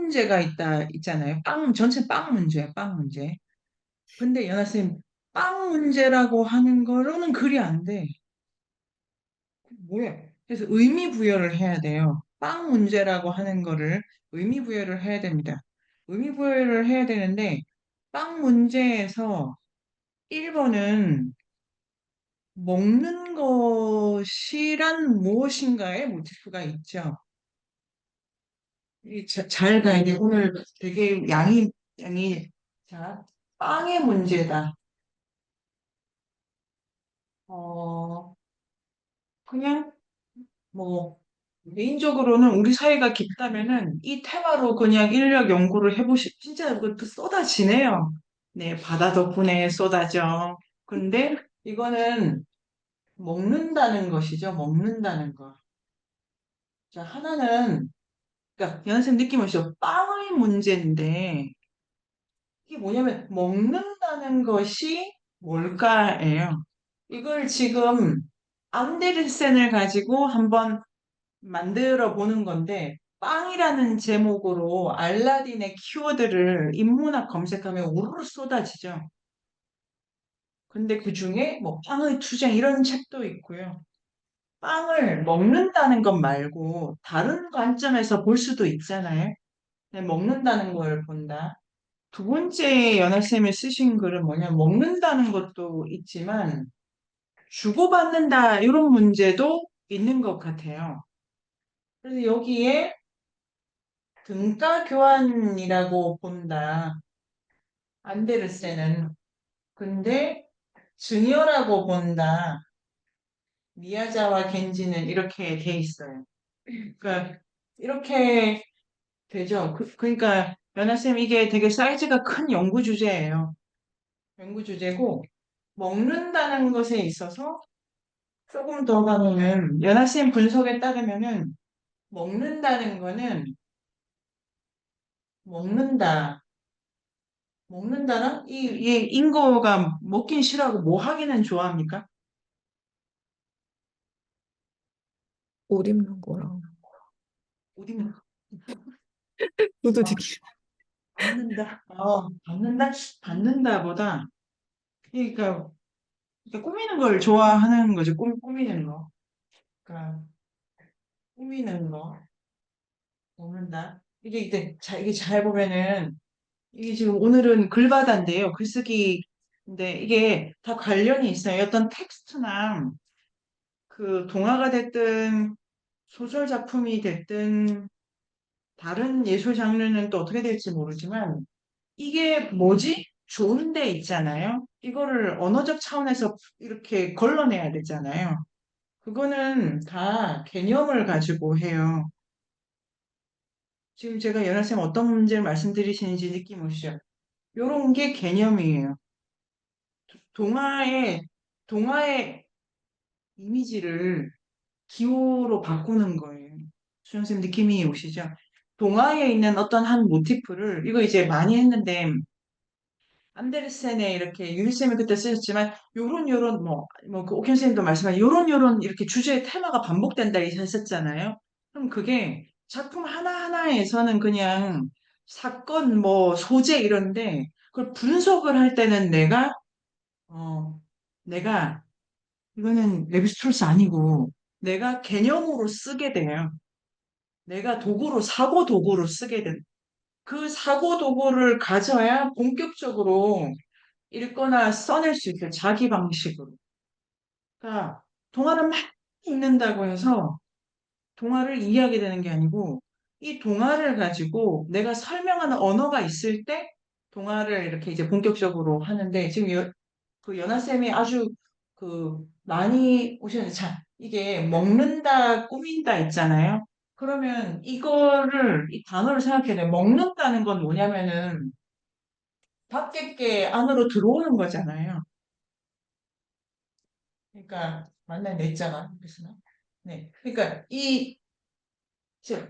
문제가 있잖아요. 전체 빵 문제야, 빵 문제. 근데 연하 쌤, 빵 문제라고 하는 거로는 글이 안 돼. 뭐야? 그래서 의미 부여를 해야 돼요. 빵 문제라고 하는 거를 의미 부여를 해야 됩니다. 의미 부여를 해야 되는데, 빵 문제에서 1번은 먹는 것이란 무엇인가의 모티프가 있죠. 잘 가야 돼. 오늘 되게 양이, 자, 빵의 문제다. 어, 그냥, 뭐, 개인적으로는 우리 사이가 깊다면은 이 테마로 그냥 인력 연구를 진짜 그것도 쏟아지네요. 네, 바다 덕분에 쏟아져. 근데 이거는 먹는다는 것이죠. 먹는다는 거. 자, 하나는, 그러니까 연습생 느낌 오시죠? 빵의 문제인데, 이게 뭐냐면 먹는다는 것이 뭘까예요. 이걸 지금 안데르센을 가지고 한번 만들어 보는 건데 빵이라는 제목으로 알라딘의 키워드를 인문학 검색하면 우르르 쏟아지죠. 근데 그 중에 뭐 빵의 투쟁 이런 책도 있고요. 빵을 먹는다는 것 말고 다른 관점에서 볼 수도 있잖아요. 그냥 먹는다는 걸 본다. 두 번째 연하쌤이 쓰신 글은 뭐냐, 먹는다는 것도 있지만, 주고받는다, 이런 문제도 있는 것 같아요. 그래서 여기에 등가 교환이라고 본다. 안데르센은. 근데 증여라고 본다. 미야자와 겐지는 이렇게 돼 있어요. 그러니까, 이렇게 되죠. 그러니까, 연하쌤 이게 되게 사이즈가 큰 연구 주제예요. 연구 주제고, 먹는다는 것에 있어서 조금 더 가면은 연하쌤 분석에 따르면은 먹는다는 거는 먹는다 먹는다는 이 인거가 먹긴 싫어하고 뭐 하기는 좋아합니까? 옷 입는 거랑 어디 뭐 아, 후드티기. 받는다보다 그러니까 꾸미는 걸 좋아하는 거죠. 꾸미는 거. 그러니까 꾸미는 거 먹는다. 이게 잘 보면은 이게 지금 오늘은 글바다인데요. 글쓰기인데 이게 다 관련이 있어요. 어떤 텍스트나 그 동화가 됐든 소설 작품이 됐든 다른 예술 장르는 또 어떻게 될지 모르지만 이게 뭐지? 좋은 데 있잖아요. 이거를 언어적 차원에서 이렇게 걸러내야 되잖아요. 그거는 다 개념을 가지고 해요. 지금 제가 연하쌤 어떤 문제를 말씀드리시는지 느낌 오시죠? 요런 게 개념이에요. 동화의, 동화의 이미지를 기호로 바꾸는 거예요. 수영쌤 느낌이 오시죠? 동화에 있는 어떤 한 모티프를, 이거 이제 많이 했는데, 안데르센의 이렇게, 유리쌤이 그때 쓰셨지만, 요런, 그 오켄쌤도 말씀하신, 요런 이렇게 주제의 테마가 반복된다 하셨잖아요. 그럼 그게 작품 하나하나에서는 그냥 사건, 뭐, 소재 이런데, 그걸 분석을 할 때는 어, 내가 이거는 레비스트로스 아니고 내가 개념으로 쓰게 돼요. 내가 사고 도구로 쓰게 된. 그 사고 도구를 가져야 본격적으로 읽거나 써낼 수 있어요. 자기 방식으로. 그러니까 동화를 막 읽는다고 해서 동화를 이해하게 되는 게 아니고 이 동화를 가지고 내가 설명하는 언어가 있을 때 동화를 이렇게 이제 본격적으로 하는데 지금 그 연하쌤이 아주 많이 오셨는데 자 이게 먹는다 꾸민다 있잖아요. 그러면 이 단어를 생각해야 돼. 먹는다는 건 뭐냐면은 밖에 게 안으로 들어오는 거잖아요. 그러니까 만날 냈잖아. 그래서 네. 그러니까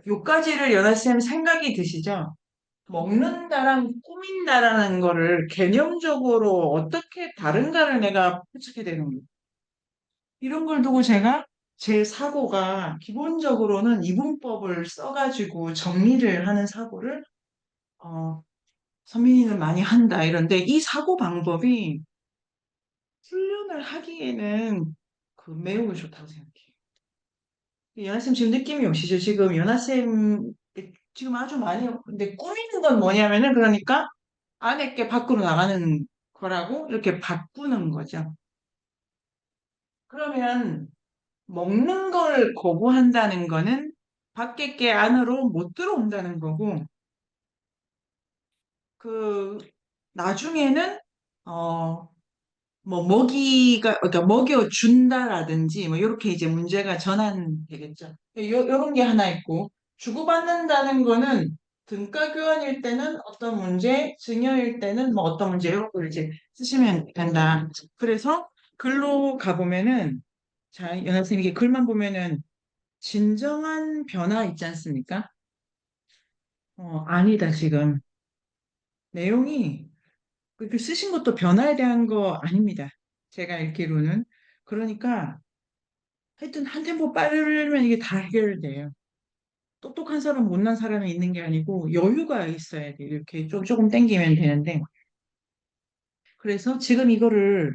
요까지를 연하쌤 생각이 드시죠? 먹는다랑 꾸민다라는 거를 개념적으로 어떻게 다른가를 내가 포착해야 되는 거예요. 이런 걸 두고 제가 제 사고가 기본적으로는 이분법을 써가지고 정리를 하는 사고를 어, 선민이는 많이 한다 이런데 이 사고 방법이 훈련을 하기에는 그 매우 좋다고 생각해요. 연하쌤 지금 느낌이 오시죠? 지금 연하쌤 지금 아주 많이 근데 꾸미는 건 뭐냐면은 그러니까 안에 게 밖으로 나가는 거라고 이렇게 바꾸는 거죠. 그러면 먹는 걸 거부한다는 거는 밖에 게 안으로 못 들어온다는 거고 그 나중에는 어 뭐 먹이가 그러니까 먹여 준다라든지 뭐 이렇게 이제 문제가 전환되겠죠. 요런 게 하나 있고 주고받는다는 거는 등가 교환일 때는 어떤 문제, 증여일 때는 뭐 어떤 문제 이런 걸 이제 쓰시면 된다. 그래서 글로 가보면은 자, 연아 선생님 이게 글만 보면은 진정한 변화 있지 않습니까? 아니다 지금 내용이 그 쓰신 것도 변화에 대한 거 아닙니다. 제가 읽기로는. 그러니까 하여튼 한 템포 빠르면 이게 다 해결돼요. 똑똑한 사람, 못난 사람이 있는 게 아니고 여유가 있어야 돼. 이렇게 조금 땡기면 되는데. 그래서 지금 이거를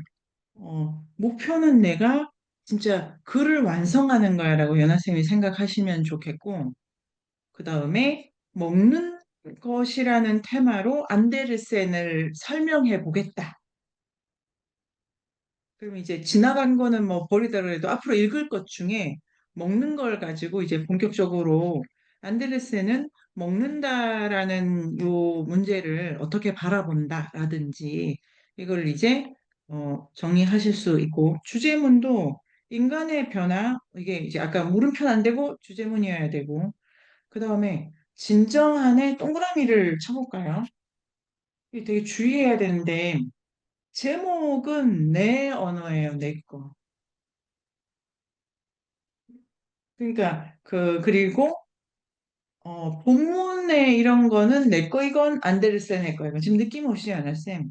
목표는 내가 진짜 글을 완성하는 거야라고 연하쌤이 생각하시면 좋겠고, 그 다음에 먹는 것이라는 테마로 안데르센을 설명해 보겠다. 그럼 이제 지나간 거는 뭐 버리더라도 해도 앞으로 읽을 것 중에 먹는 걸 가지고 이제 본격적으로 안데르센은 먹는다라는 요 문제를 어떻게 바라본다라든지 이걸 이제 정리하실 수 있고 주제문도 인간의 변화 이게 이제 아까 물음표는 안 되고 주제문이어야 되고 그 다음에 진정한의 동그라미를 쳐볼까요? 이게 되게 주의해야 되는데 제목은 내 언어예요, 내 거. 그러니까 그리고 본문에 이런 거는 내 거 이건 안데르센의 거예요. 지금 느낌 오시지 않아요, 쌤?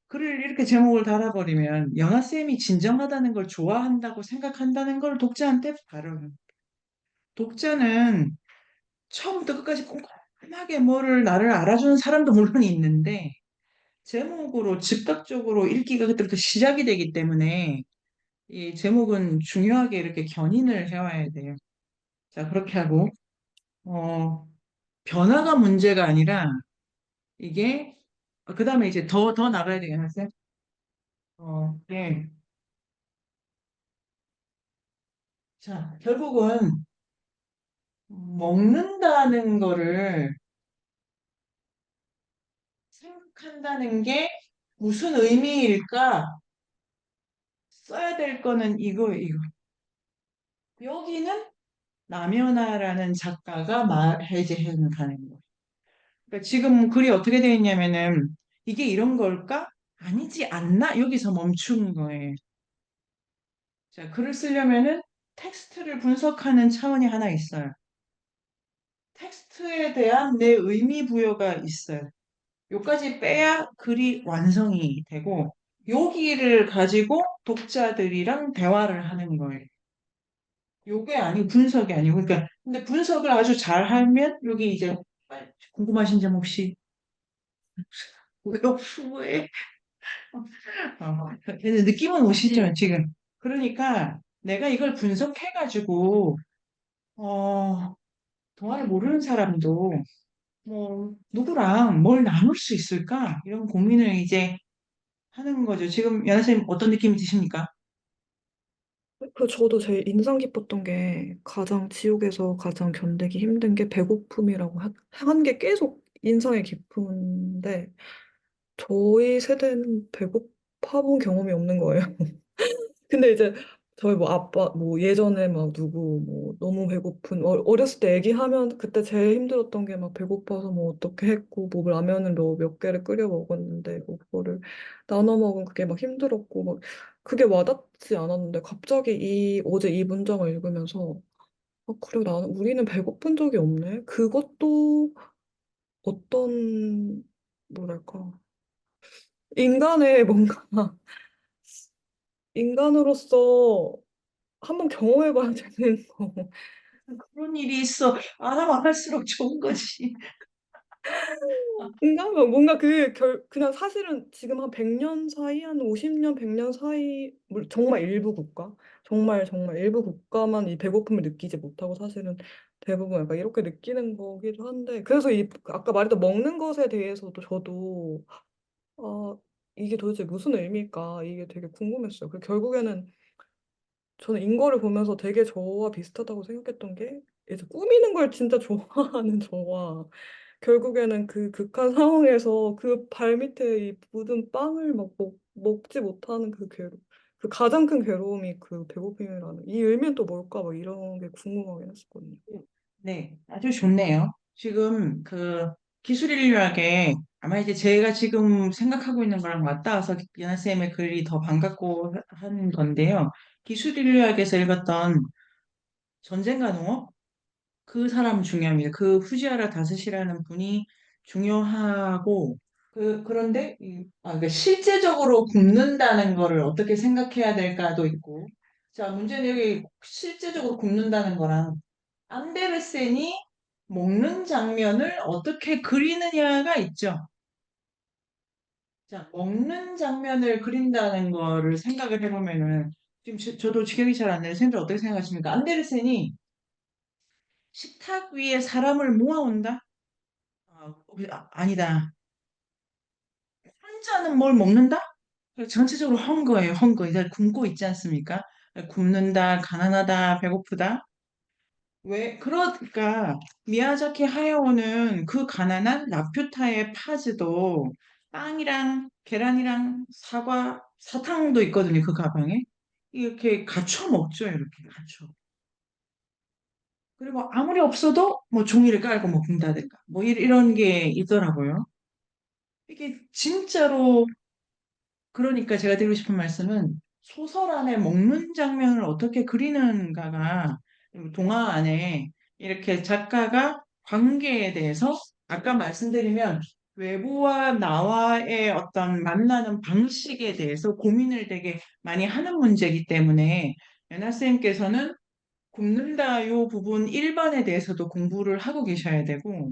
글을 이렇게 제목을 달아버리면 영아 쌤이 진정하다는 걸 좋아한다고 생각한다는 걸 독자한테 바로 독자는 처음부터 끝까지 꼼꼼하게 뭐를 나를 알아주는 사람도 물론 있는데 제목으로 즉각적으로 읽기가 그때부터 시작이 되기 때문에 이 제목은 중요하게 이렇게 견인을 해와야 돼요. 자, 그렇게 하고, 어, 변화가 문제가 아니라 이게, 그 다음에 이제 더 나가야 되겠어요? 예. 자, 결국은 먹는다는 거를 생각한다는 게 무슨 의미일까? 써야 될 거는 이거예요, 이거. 여기는 남연아라는 작가가 해제해는 가는 거예요. 그러니까 지금 글이 어떻게 되어 있냐면은 이게 이런 걸까? 아니지 않나? 여기서 멈춘 거예요. 자, 글을 쓰려면은 텍스트를 분석하는 차원이 하나 있어요. 텍스트에 대한 내 의미 부여가 있어요. 요까지 빼야 글이 완성이 되고 여기를 가지고 독자들이랑 대화를 하는 거예요. 요게 아니고 분석이 아니고 그러니까 근데 분석을 아주 잘 하면 여기 이제 궁금하신 점 혹시 왜 그래서 느낌은 오시죠, 지금. 그러니까 내가 이걸 분석해가지고, 어, 동화를 모르는 사람도 뭐, 누구랑 뭘 나눌 수 있을까? 이런 고민을 이제 하는 거죠. 지금 연하 선생님 어떤 느낌이 드십니까? 그 저도 제일 인상 깊었던 게 가장 지옥에서 가장 견디기 힘든 게 배고픔이라고 한 게 계속 인상이 깊은데 저희 세대는 배고파 본 경험이 없는 거예요. 근데 이제 저희 뭐 아빠 뭐 예전에 막 누구 뭐 너무 배고픈 어렸을 때 얘기하면 그때 제일 힘들었던 게 막 배고파서 뭐 어떻게 했고 뭐 라면을 몇 개를 끓여 먹었는데 뭐 그거를 나눠 먹은 그게 막 힘들었고 막 그게 와닿지 않았는데 갑자기 이 어제 이 문장을 읽으면서 그래 나는 우리는 배고픈 적이 없네. 그것도 어떤 뭐랄까 인간의 뭔가 인간으로서 한번 경험해봐야 되는 거. 그런 일이 있어. 알아만 할수록 좋은 거지. 뭔가 뭔가 그냥 사실은 지금 한 100년 사이, 한 50년, 100년 사이, 정말 일부 국가, 정말 일부 국가만 이 배고픔을 느끼지 못하고 사실은 대부분 약간 이렇게 느끼는 거기도 한데, 그래서 이 아까 말했던 먹는 것에 대해서도 저도 아 이게 도대체 무슨 의미일까 이게 되게 궁금했어요. 그 결국에는 저는 인거를 보면서 되게 저와 비슷하다고 생각했던 게 이제 꾸미는 걸 진짜 좋아하는 저와 결국에는 그 극한 상황에서 그 발밑에 이 묻은 빵을 막 먹지 못하는 그 괴로움, 그 가장 큰 괴로움이 그 배고픔이라는 이 의미는 또 뭘까 막 이런 게 궁금하긴 했었거든요. 네, 아주 좋네요. 지금 그 기술인류학에 아마 이제 제가 지금 생각하고 있는 거랑 맞닿아서 연하쌤의 글이 더 반갑고 한 건데요. 기술인류학에서 읽었던 전쟁과 농업? 그 사람 중요합니다. 그 후지와라 다스시라는 분이 중요하고 그런데 그러니까 실제적으로 굶는다는 거를 어떻게 생각해야 될까도 있고 자 문제는 여기 실제적으로 굶는다는 거랑 안데르센이 먹는 장면을 어떻게 그리느냐가 있죠. 자 먹는 장면을 그린다는 거를 생각을 해보면은 지금 저도 지경이 잘 안 나요. 선생님 어떻게 생각하십니까? 안데르센이 식탁 위에 사람을 모아온다? 아니다. 혼자는 뭘 먹는다? 전체적으로 헝거예요, 헝거. 이제 굶고 있지 않습니까? 굶는다, 가난하다, 배고프다. 왜? 그러니까 미야자키 하야오는 그 가난한 라퓨타의 파즈도 빵이랑 계란이랑 사과, 사탕도 있거든요, 그 가방에. 이렇게 갖춰 먹죠, 이렇게 갖춰. 그리고 아무리 없어도 뭐 종이를 깔고 먹는다든가 뭐 이런 게 있더라고요. 이게 진짜로 그러니까 제가 드리고 싶은 말씀은 소설 안에 먹는 장면을 어떻게 그리는가가 동화 안에 이렇게 작가가 관계에 대해서 아까 말씀드리면 외부와 나와의 어떤 만나는 방식에 대해서 고민을 되게 많이 하는 문제이기 때문에 연하 쌤께서는 굽는다 요 부분 1번에 대해서도 공부를 하고 계셔야 되고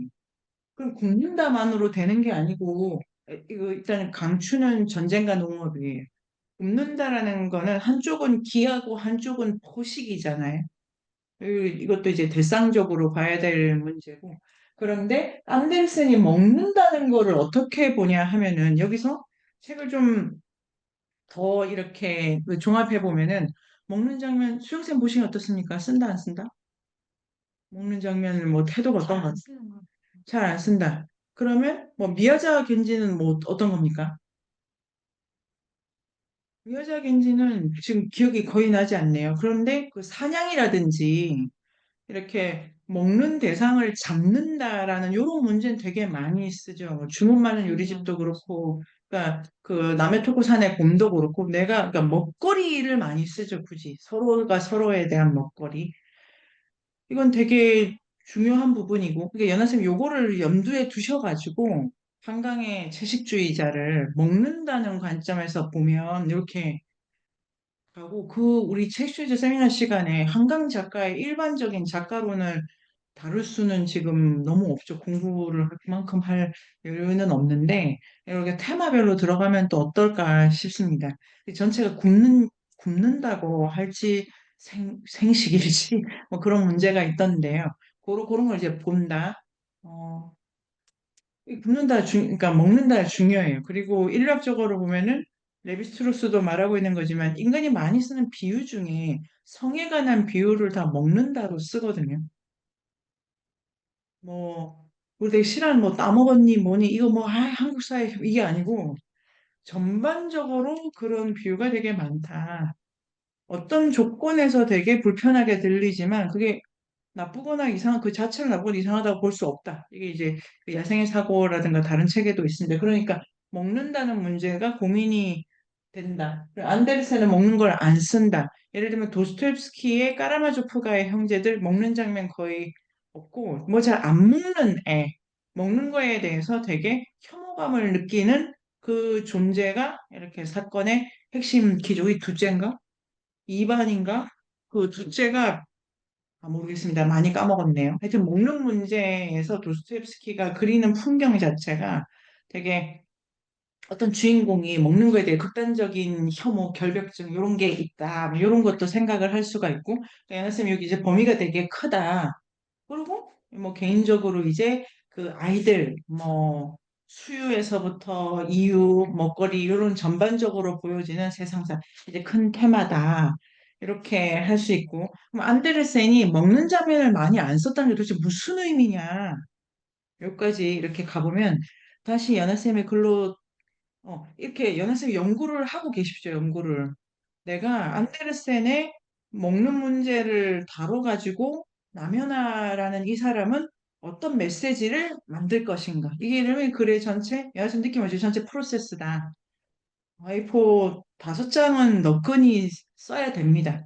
그럼 굽는다만으로 되는 게 아니고 이거 일단 강추는 전쟁과 농업이에요. 굽는다라는 거는 한쪽은 기하고 한쪽은 포식이잖아요. 이것도 이제 대상적으로 봐야 될 문제고. 그런데 안데르센이 먹는다는 거를 어떻게 보냐 하면은 여기서 책을 좀 더 이렇게 종합해 보면은 먹는 장면 수영쌤 보시면 어떻습니까? 쓴다 안 쓴다? 먹는 장면을 뭐 태도가 어떤 것 같아요? 잘 안 쓴다. 그러면 뭐 미야자 겐지는 뭐 어떤 겁니까? 미야자 겐지는 지금 기억이 거의 나지 않네요. 그런데 그 사냥이라든지 이렇게 먹는 대상을 잡는다라는 이런 문제는 되게 많이 쓰죠. 뭐 주문 많은 요리집도 그렇고, 그러니까 그 남의 토코산의 곰도 그렇고, 내가 그러니까 먹거리를 많이 쓰죠. 굳이 서로가 서로에 대한 먹거리. 이건 되게 중요한 부분이고, 그러니까 연하쌤 요거를 염두에 두셔가지고 한강의 채식주의자를 먹는다는 관점에서 보면 이렇게 하고 그 우리 채식주의자 세미나 시간에 한강 작가의 일반적인 작가론을 다룰 수는 지금 너무 없죠. 공부를 할 만큼 할 여유는 없는데 이렇게 테마별로 들어가면 또 어떨까 싶습니다. 전체가 굽는다고 할지 생식일지 뭐 그런 문제가 있던데요. 그런 걸 이제 본다. 어, 이 그러니까 먹는다 중요해요. 그리고 인류학적으로 보면은 레비스트로스도 말하고 있는 거지만 인간이 많이 쓰는 비유 중에 성에 관한 비유를 다 먹는다로 쓰거든요. 뭐 우리 되게 싫어하는 뭐 따먹었니 뭐니 이거 뭐 한국 사회 이게 아니고 전반적으로 그런 비유가 되게 많다. 어떤 조건에서 되게 불편하게 들리지만 그게 나쁘거나 이상 그 자체를 나쁘거나 이상하다고 볼 수 없다. 이게 이제 그 야생의 사고라든가 다른 책에도 있습니다. 그러니까 먹는다는 문제가 고민이 된다. 그리고 안데르센은 먹는 걸 안 쓴다. 예를 들면 도스토옙스키의 까라마조프가의 형제들 먹는 장면 거의 없고 뭐 잘 안 먹는 애 먹는 거에 대해서 되게 혐오감을 느끼는 그 존재가 이렇게 사건의 핵심 기조의 둘째인가? 2반인가? 그 둘째가 모르겠습니다. 많이 까먹었네요. 하여튼 먹는 문제에서 도스토옙스키가 그리는 풍경 자체가 되게 어떤 주인공이 먹는 거에 대해 극단적인 혐오, 결벽증 이런 게 있다. 뭐 이런 것도 생각을 할 수가 있고 연하 쌤 여기 이제 범위가 되게 크다. 그리고 뭐 개인적으로 이제 그 아이들 뭐 수유에서부터 이유, 먹거리 이런 전반적으로 보여지는 세상사 이제 큰 테마다. 이렇게 할 수 있고 그럼 안데르센이 먹는 장면을 많이 안 썼다는 게 도대체 무슨 의미냐 여기까지 이렇게 가보면 다시 연하쌤의 글로 이렇게 연하쌤이 연구를 하고 계십시오 연구를 내가 안데르센의 먹는 문제를 다뤄가지고 남현아라는 이 사람은 어떤 메시지를 만들 것인가. 이게 이러면 글의 전체, 여하튼 느낌 오죠? 전체 프로세스다. A4 5장은 너끈히 써야 됩니다.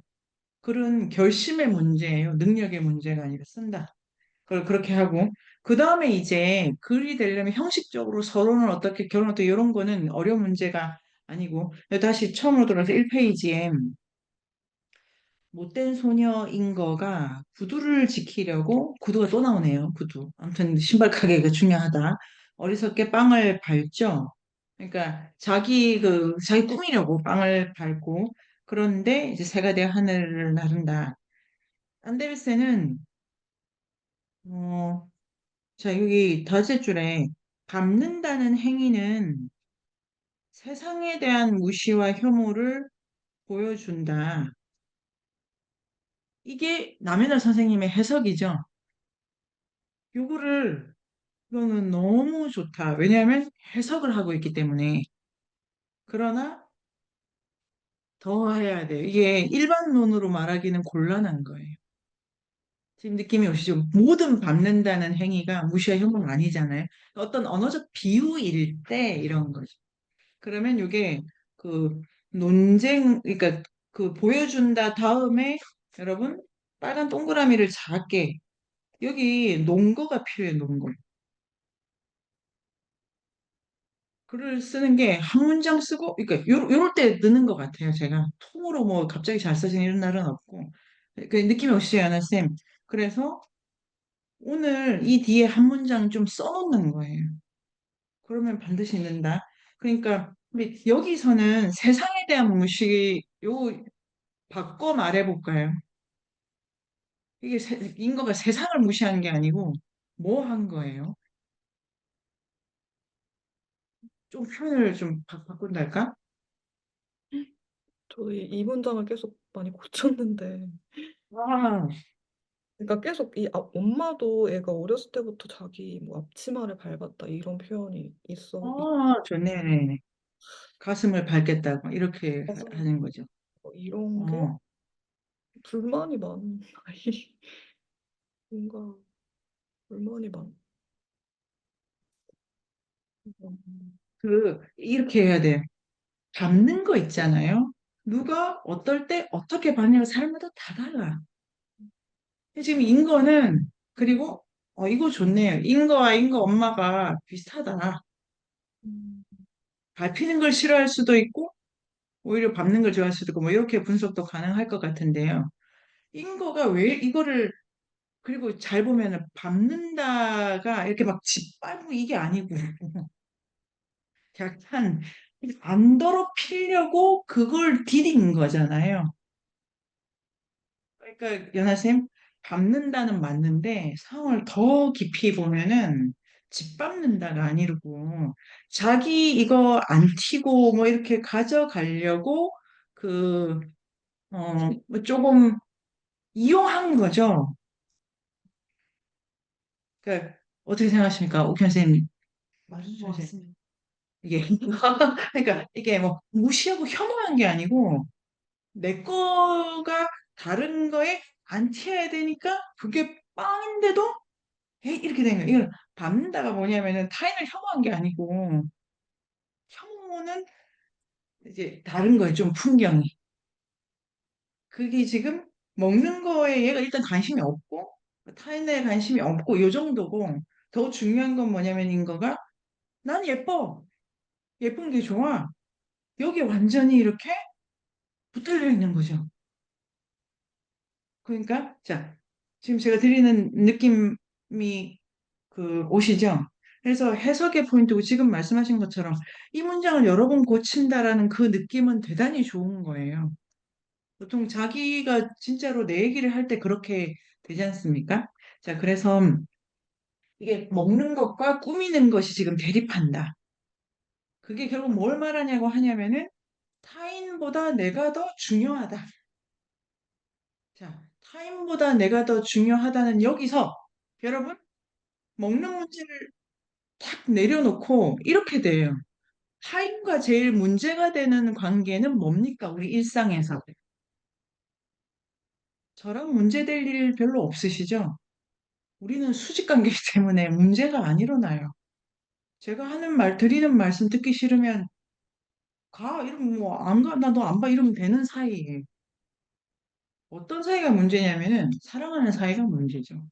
글은 결심의 문제예요. 능력의 문제가 아니라 쓴다. 그걸 그렇게 하고 그 다음에 이제 글이 되려면 형식적으로 서론을 어떻게 결론 어떻게 이런 거는 어려운 문제가 아니고 다시 처음으로 돌아서 1페이지에 못된 소녀인 거가 구두를 지키려고 구두가 또 나오네요. 구두. 아무튼 신발 가게가 중요하다. 어리석게 빵을 밟죠. 그러니까 자기 꾸미려고 빵을 밟고 그런데 이제 새가 되어 하늘을 나른다. 안데르센은 어, 자 여기 다섯 줄에 밟는다는 행위는 세상에 대한 무시와 혐오를 보여준다. 이게 남현아 선생님의 해석이죠. 요거를 이거는 너무 좋다. 왜냐하면 해석을 하고 있기 때문에. 그러나 더 해야 돼요. 이게 일반론으로 말하기는 곤란한 거예요. 지금 느낌이 오시죠? 모든 밟는다는 행위가 무시와 혐오는 아니잖아요. 어떤 언어적 비유일 때 이런 거죠. 그러면 이게 그 그러니까 그 보여준다 다음에 여러분 빨간 동그라미를 작게 여기 논거가 필요해, 논거. 글을 쓰는 게 한 문장 쓰고, 그러니까 요럴 때 느는 것 같아요, 제가. 통으로 뭐 갑자기 잘 써지는 이런 날은 없고. 그 느낌이 오시죠, 연아 쌤? 그래서 오늘 이 뒤에 한 문장 좀 써놓는 거예요. 그러면 반드시 는다. 그러니까 우리 여기서는 세상에 대한 무시, 바꿔 말해볼까요? 인거가 세상을 무시한 게 아니고 뭐 한 거예요? 좀 표현을 좀 바꾼달까? 저희 이 문장을 계속 많이 고쳤는데, 아, 그러니까 계속 엄마도 애가 어렸을 때부터 자기 뭐 앞치마를 밟았다 이런 표현이 좋네. 가슴을 밟겠다고 이렇게 있어서 하는 거죠. 이런 게 어, 불만이 많은 아이, 뭔가 불만이 많. 이렇게 해야 돼. 밟는 거 있잖아요. 누가 어떨 때 어떻게 밟냐가 사람마다 다 달라. 지금 인거는 그리고 이거 좋네요. 인거와 인거 엄마가 비슷하다. 음, 밟히는 걸 싫어할 수도 있고 오히려 밟는 걸 좋아할 수도 있고 뭐 이렇게 분석도 가능할 것 같은데요. 인거가 왜 이거를 그리고 잘 보면은 밟는다가 이렇게 막 짓밟고 이게 아니고 약간 안 더럽히려고 그걸 디딘 거잖아요. 그러니까 연하쌤 밟는다는 맞는데 상황을 더 깊이 보면은 짓밟는다가 아니고 자기 이거 안 튀고 뭐 이렇게 가져가려고 그 뭐 조금 이용한 거죠. 그러니까 어떻게 생각하십니까? 옥현 선생님. 맞은 것 같습니다. 이게 그러니까 이게 뭐 무시하고 혐오한 게 아니고 내 거가 다른 거에 안 튀어야 되니까 그게 빵인데도 에이, 이렇게 된 거예요. 이걸 밟는다가 뭐냐면은 타인을 혐오한 게 아니고 혐오는 이제 다른 거예요. 좀 풍경이. 그게 지금 먹는 거에 얘가 일단 관심이 없고 타인에 관심이 없고 요 정도고 더 중요한 건 뭐냐면 인거가 난 예뻐. 예쁜 게 좋아. 여기 완전히 이렇게 붙들려 있는 거죠. 그러니까 자 지금 제가 드리는 느낌이 오시죠? 그래서 해석의 포인트고 지금 말씀하신 것처럼 이 문장을 여러 번 고친다라는 그 느낌은 대단히 좋은 거예요. 보통 자기가 진짜로 내 얘기를 할 때 그렇게 되지 않습니까? 자, 그래서 이게 먹는 것과 꾸미는 것이 지금 대립한다. 그게 결국 뭘 말하냐고 하냐면은 타인보다 내가 더 중요하다. 자, 타인보다 내가 더 중요하다는 여기서 여러분 먹는 문제를 탁 내려놓고 이렇게 돼요. 타인과 제일 문제가 되는 관계는 뭡니까? 우리 일상에서. 저랑 문제될 일 별로 없으시죠? 우리는 수직 관계이기 때문에 문제가 안 일어나요. 제가 하는 말, 드리는 말씀 듣기 싫으면 가, 이러면 뭐, 안 가, 나 너 안 봐, 이러면 되는 사이에. 어떤 사이가 문제냐면은 사랑하는 사이가 문제죠.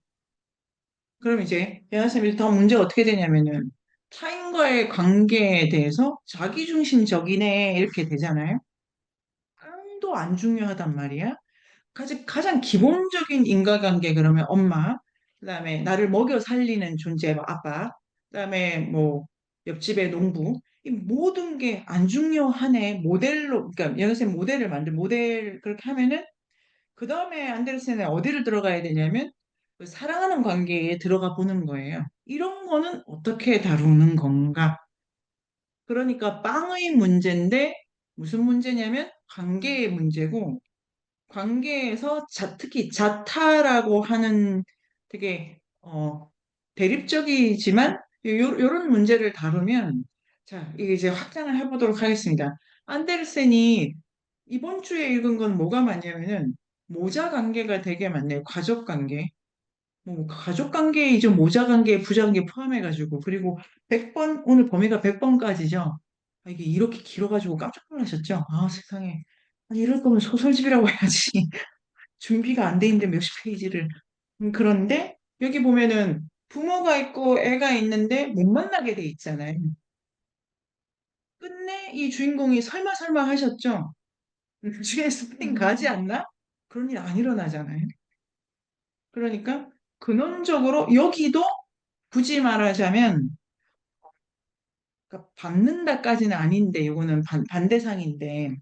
그럼 이제 여자쌤이 더 문제가 어떻게 되냐면은 타인과의 관계에 대해서 자기중심적이네 이렇게 되잖아요. 땅도 안 중요하단 말이야. 가장 기본적인 인과관계 그러면 엄마, 그다음에 나를 먹여 살리는 존재 뭐 아빠, 그다음에 뭐 옆집의 농부 이 모든 게 안 중요하네 모델로 그러니까 여기서 모델을 만들 모델 그렇게 하면은 그 다음에 안데르센은 어디를 들어가야 되냐면 그 사랑하는 관계에 들어가 보는 거예요. 이런 거는 어떻게 다루는 건가? 그러니까 빵의 문제인데 무슨 문제냐면 관계의 문제고 관계에서 특히 자타라고 하는 되게 대립적이지만 요런 문제를 다루면 자 이게 이제 확장을 해보도록 하겠습니다. 안데르센이 이번 주에 읽은 건 뭐가 많냐면은 모자 관계가 되게 많네요. 가족 관계. 뭐 가족 관계에 이제 모자 관계, 부자 관계 포함해가지고 그리고 100번 오늘 범위가 100번까지죠. 아, 이게 이렇게 길어가지고 깜짝 놀라셨죠? 아 세상에. 아니, 이럴 거면 소설집이라고 해야지. 준비가 안 돼 있는데 몇십 페이지를. 그런데 여기 보면은 부모가 있고 애가 있는데 못 만나게 돼 있잖아요. 끝내 이 주인공이 설마 설마 하셨죠? 중에 스프링 가지 않나? 그런 일 안 일어나잖아요. 그러니까 근원적으로 여기도 굳이 말하자면 그러니까 밟는다까지는 아닌데 이거는 반대상인데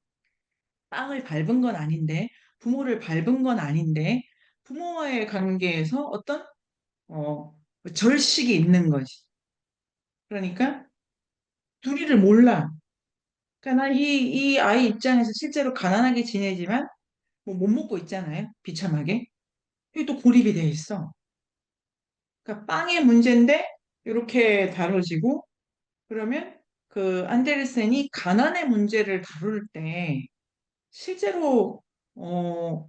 빵을 밟은 건 아닌데 부모를 밟은 건 아닌데 부모와의 관계에서 어떤 어, 절식이 있는 거지. 그러니까 둘이를 몰라. 그러니까 이 아이 입장에서 실제로 가난하게 지내지만 뭐 못 먹고 있잖아요. 비참하게. 이게 또 고립이 돼 있어. 그러니까 빵의 문제인데 이렇게 다뤄지고 그러면 그 안데르센이 가난의 문제를 다룰 때 실제로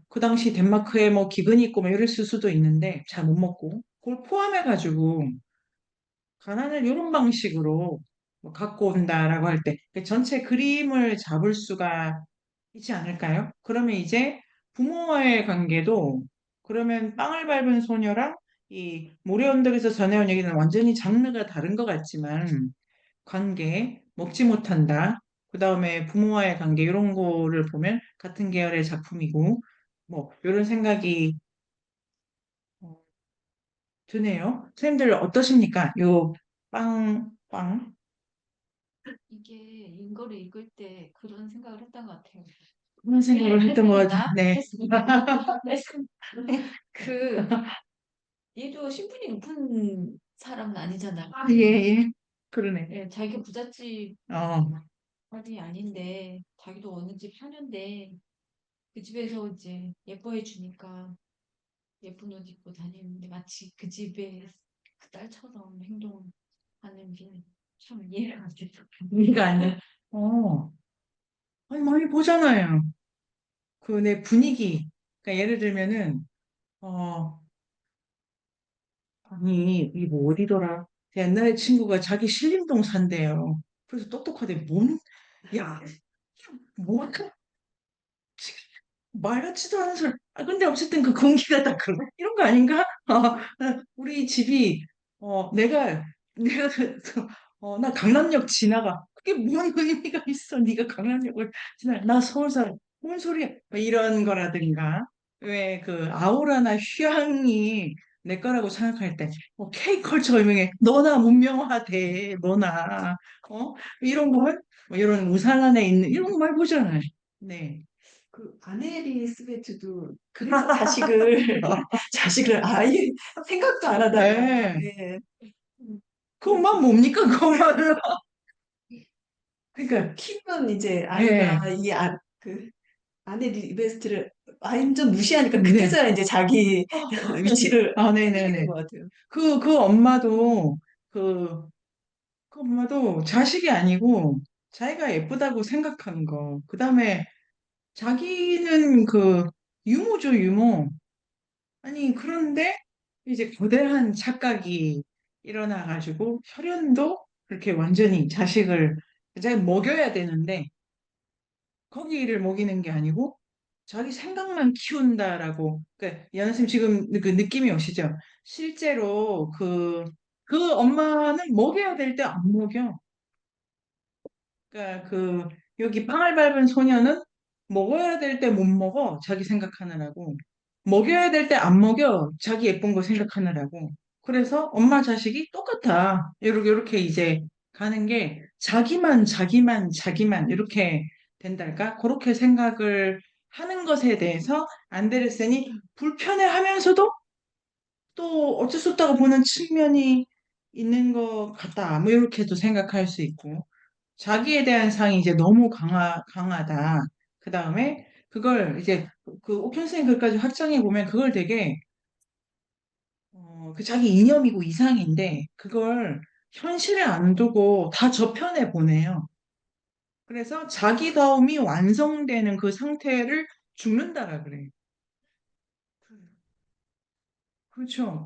그 당시 덴마크에 뭐 기근이 있고 뭐 이랬을 수도 있는데 잘 못 먹고 그걸 포함해가지고 가난을 이런 방식으로 뭐 갖고 온다라고 할 때 전체 그림을 잡을 수가 있지 않을까요? 그러면 이제 부모와의 관계도 그러면 빵을 밟은 소녀랑 이 모래 언덕에서 전해온 얘기는 완전히 장르가 다른 것 같지만 관계, 먹지 못한다. 그 다음에 부모와의 관계 이런 거를 보면 같은 계열의 작품이고 뭐 이런 생각이 어, 드네요. 선생님들 어떠십니까? 요 빵. 이게 인거를 읽을 때 그런 생각을 했던 것 같아요. 그런 생각을 했던 것 같아요. 했습니다. 네. 했습니다. 그 얘도 신분이 높은 사람은 아니잖아요. 아, 예. 그러네. 예, 자기가 부잣집 어, 딸이 아닌데 자기도 어느 집 하는데 그 집에서 이제 예뻐해 주니까 예쁜 옷 입고 다니는데 마치 그 집의 그 딸처럼 행동하는 게 참 이해가 안 되죠. 이해가 안 돼. 어, 아니, 많이 보잖아요. 그 내 분위기. 그러니까 예를 들면은, 어, 아니, 이 뭐 어디더라? 제 옛날에 친구가 자기 신림동 산대요. 그래서 똑똑하대. 야, 뭐, 말 같지도 않은 소리. 아, 근데 어쨌든 그 공기가 다 그래. 이런 거 아닌가? 우리 집이, 내가, 나 강남역 지나가. 그게 뭔 의미가 있어? 네가 강남역을 지나. 나 서울 사람. 뭔 소리야? 뭐 이런 거라든가. 왜 그 아우라나 휴양이 내 거라고 생각할 때, K컬처가 유명해. 너나 문명화돼, 너나. 어? 이런 거, 뭐 이런 우산 안에 있는, 이런 거 많이 보잖아요. 네. 그 아내 엘리스베트도 그래서 자식을 아예 생각도 안 하다가 네. 예. 그것만 뭡니까, 그것만은. 그러니까, 키우면 이제 예. 아이가 그 아내 리베스트를 완전 무시하니까 네. 그때서야 이제 자기 위치를 아, 깨닫게 네네네. 된 것 같아요. 그 엄마도, 그, 그 엄마도 자식이 아니고, 자기가 예쁘다고 생각한 거. 그 다음에 자기는 그 유모죠, 유모. 아니, 그런데 이제 거대한 착각이 일어나가지고 혈연도 그렇게 완전히 자식을 자기 먹여야 되는데 거기를 먹이는 게 아니고 자기 생각만 키운다라고. 그러니까 연하님 지금 그 느낌이 오시죠? 실제로 그 엄마는 먹여야 될 때 안 먹여. 그러니까 여기 빵을 밟은 소녀는 먹어야 될 때 못 먹어. 자기 생각하느라고. 먹여야 될 때 안 먹여. 자기 예쁜 거 생각하느라고. 그래서 엄마 자식이 똑같아. 이렇게 이제 가는 게 자기만 이렇게 된달까? 그렇게 생각을 하는 것에 대해서 안데르센이 불편해하면서도 또 어쩔 수 없다고 보는 측면이 있는 것 같다. 뭐 이렇게도 생각할 수 있고. 자기에 대한 상이 이제 너무 강하다. 그 다음에 그걸 이제 그 옥현생 글까지 확장해 보면 그걸 되게 그 자기 이념이고 이상인데 그걸 현실에 안 두고 다 저편에 보내요. 그래서 자기다움이 완성되는 그 상태를 죽는다라 그래요. 그렇죠.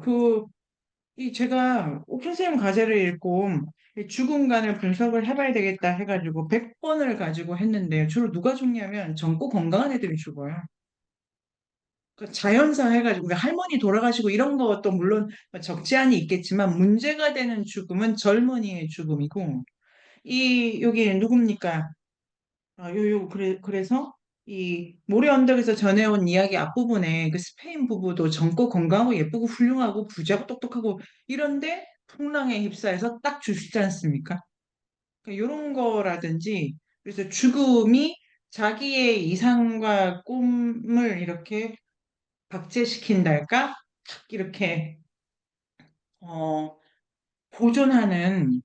이 제가 옥현생 과제를 읽고 이 죽음관을 분석을 해봐야 되겠다 해가지고 100번을 가지고 했는데요. 주로 누가 죽냐면 젊고 건강한 애들이 죽어요. 그 자연사 해가지고 그러니까 할머니 돌아가시고 이런 것도 물론 적지 않이 있겠지만 문제가 되는 죽음은 젊은이의 죽음이고 여기 누굽니까? 그래서 이 모래 언덕에서 전해온 이야기 앞부분에 그 스페인 부부도 젊고 건강하고 예쁘고 훌륭하고 부자고 똑똑하고 이런데 풍랑에 휩싸여서 딱 죽지 않습니까? 이런 거라든지 그래서 죽음이 자기의 이상과 꿈을 이렇게 박제시킨달까? 탁 이렇게 어, 보존하는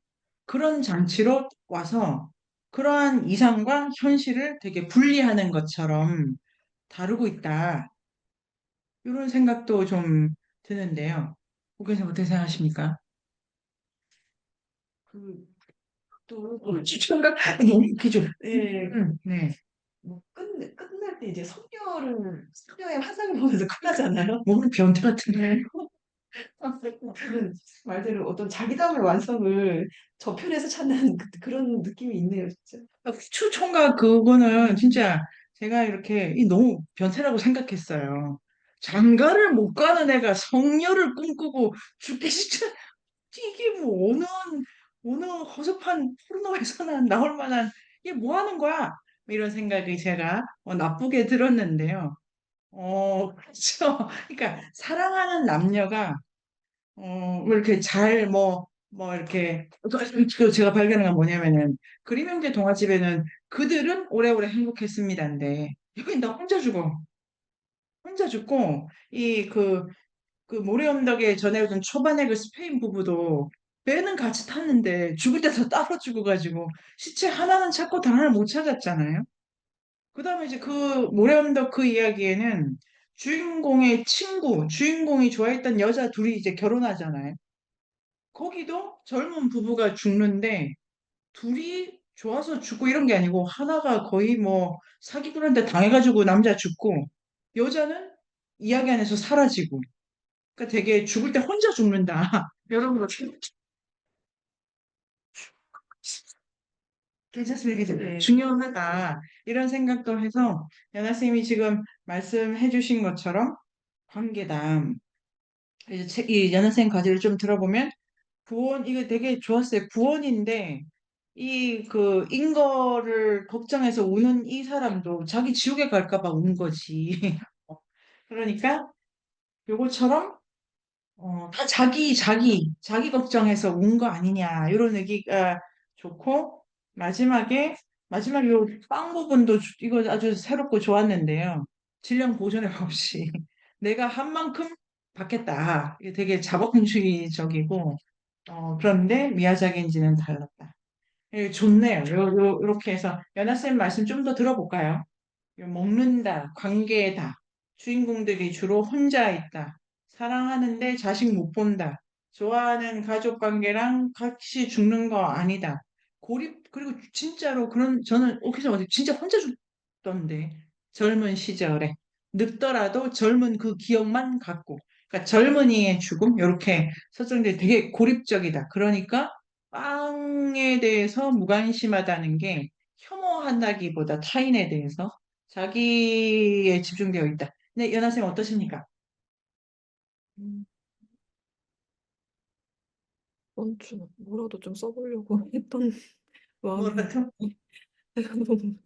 그런 장치로 와서 그러한 이상과 현실을 되게 분리하는 것처럼 다루고 있다. 이런 생각도 좀 드는데요. 혹시 어떻게 생각하십니까? 그 또 추천각 너무 웃기죠? 예, 네. 뭐 끝날 때 이제 소녀의 화상을 보면서 끝나잖아요. 뭐 변태 같은데. 저는 말대로 어떤 자기다움의 완성을 저편에서 찾는 그런 느낌이 있네요, 진짜. 추총각 그거는 진짜 제가 이렇게 너무 변태라고 생각했어요. 장가를 못 가는 애가 성녀를 꿈꾸고 죽기 싫지. 이게 뭐 어느 허접한 포르노에서나 나올 만한 이게 뭐 하는 거야? 뭐 이런 생각이 제가 나쁘게 들었는데요. 그렇죠. 그러니까 사랑하는 남녀가 뭐 이렇게 이렇게 제가 발견한 건 뭐냐면은 그림형제 동화집에는 그들은 오래오래 행복했습니다인데 여기 나 혼자 죽어. 혼자 죽고 그 모래 언덕에 전해오던 초반에 그 스페인 부부도 배는 같이 탔는데 죽을 때 다 따로 죽어가지고 시체 하나는 찾고 하나를 못 찾았잖아요. 그 다음에 이제 그 모래 언덕 그 이야기에는 주인공의 친구, 주인공이 좋아했던 여자 둘이 이제 결혼하잖아요. 거기도 젊은 부부가 죽는데 둘이 좋아서 죽고 이런 게 아니고 하나가 거의 뭐 사기꾼한테 당해가지고 남자 죽고 여자는 이야기 안에서 사라지고 그러니까 되게 죽을 때 혼자 죽는다. 이런 거 괜찮습니다. 네. 중요하다. 이런 생각도 해서 연하 쌤이 지금 말씀해 주신 것처럼 관계담. 이제 이 연하 쌤 과제를 좀 들어보면 구원 이거 되게 좋았어요. 구원인데 이 인거를 걱정해서 우는 이 사람도 자기 지옥에 갈까 봐 운 거지. 그러니까 요거처럼 다 자기 걱정해서 운 거 아니냐 이런 얘기가 좋고 마지막에 요 빵 부분도 이거 아주 새롭고 좋았는데요. 질량 보존액 없이 내가 한 만큼 받겠다. 이게 되게 자본주의적이고 그런데 미야자기인지는 달랐다. 예, 좋네요. 요렇게 해서 연하쌤 말씀 좀 더 들어볼까요? 먹는다, 관계다, 주인공들이 주로 혼자 있다, 사랑하는데 자식 못 본다, 좋아하는 가족 관계랑 같이 죽는 거 아니다. 고립, 그리고 진짜로 저는 그래서 어디 진짜 혼자 죽던데, 젊은 시절에. 늙더라도 젊은 그 기억만 갖고. 그러니까 젊은이의 죽음? 이렇게 설정돼 되게 고립적이다. 그러니까 빵에 대해서 무관심하다는 게 혐오한다기보다 타인에 대해서 자기에 집중되어 있다. 네, 연하쌤 어떠십니까? 음, 이번 주 뭐라도 좀 써보려고 했던 마음이 뭐라도? 너무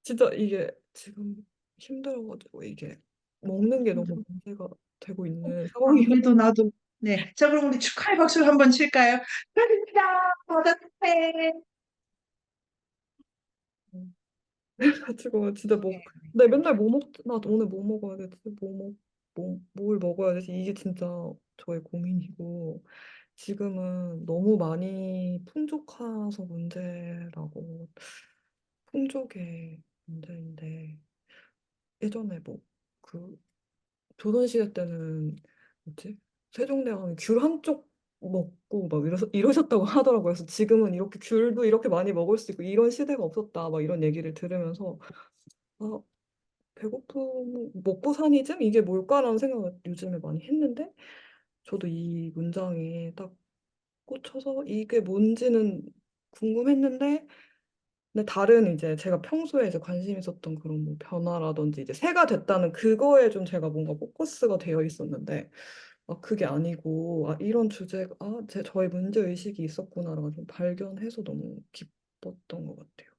진짜 이게 지금 힘들어가지고 이게 먹는 게 너무 문제가 되고 있는 안 상황이라 그래도 나도. 네. 자, 그럼 우리 축하의 박수를 한번 칠까요? 축하드립니다. 받았네. 가지고 진짜 나 맨날 나 오늘 뭐 먹어야 되지? 뭘 먹어야 되지? 이게 진짜 저의 고민이고 지금은 너무 많이 풍족해서 문제라고 풍족의 문제인데 예전에 그 조선시대 때는 뭐지? 세종대왕이 귤 한쪽 먹고 막 이러셨다고 하더라고요. 그래서 지금은 이렇게 귤도 이렇게 많이 먹을 수 있고 이런 시대가 없었다 막 이런 얘기를 들으면서 아, 배고픔 먹고 사니즘 이게 뭘까라는 생각을 요즘에 많이 했는데 저도 이 문장이 딱 꽂혀서 이게 뭔지는 궁금했는데 근데 다른 이제 제가 평소에 이제 관심 있었던 그런 뭐 변화라든지 이제 새가 됐다는 그거에 좀 제가 뭔가 포커스가 되어 있었는데 그게 아니고 이런 주제가 저의 문제 의식이 있었구나라고 좀 발견해서 너무 기뻤던 것 같아요.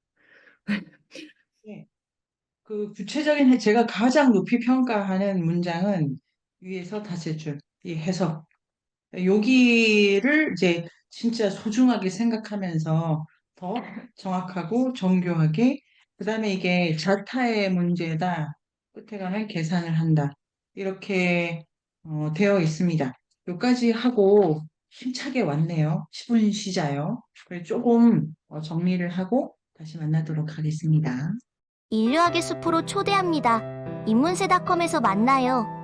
네. 그 구체적인 제가 가장 높이 평가하는 문장은 위에서 다섯 줄, 이 해석. 여기를 이제 진짜 소중하게 생각하면서 더 정확하고 정교하게, 그다음에 이게 자타의 문제다. 끝에 가면 계산을 한다. 이렇게 되어 있습니다. 여기까지 하고 힘차게 왔네요. 10분 쉬자요. 그래 조금 정리를 하고 다시 만나도록 하겠습니다. 인류학의 숲으로 초대합니다. 인문세닷컴에서 만나요.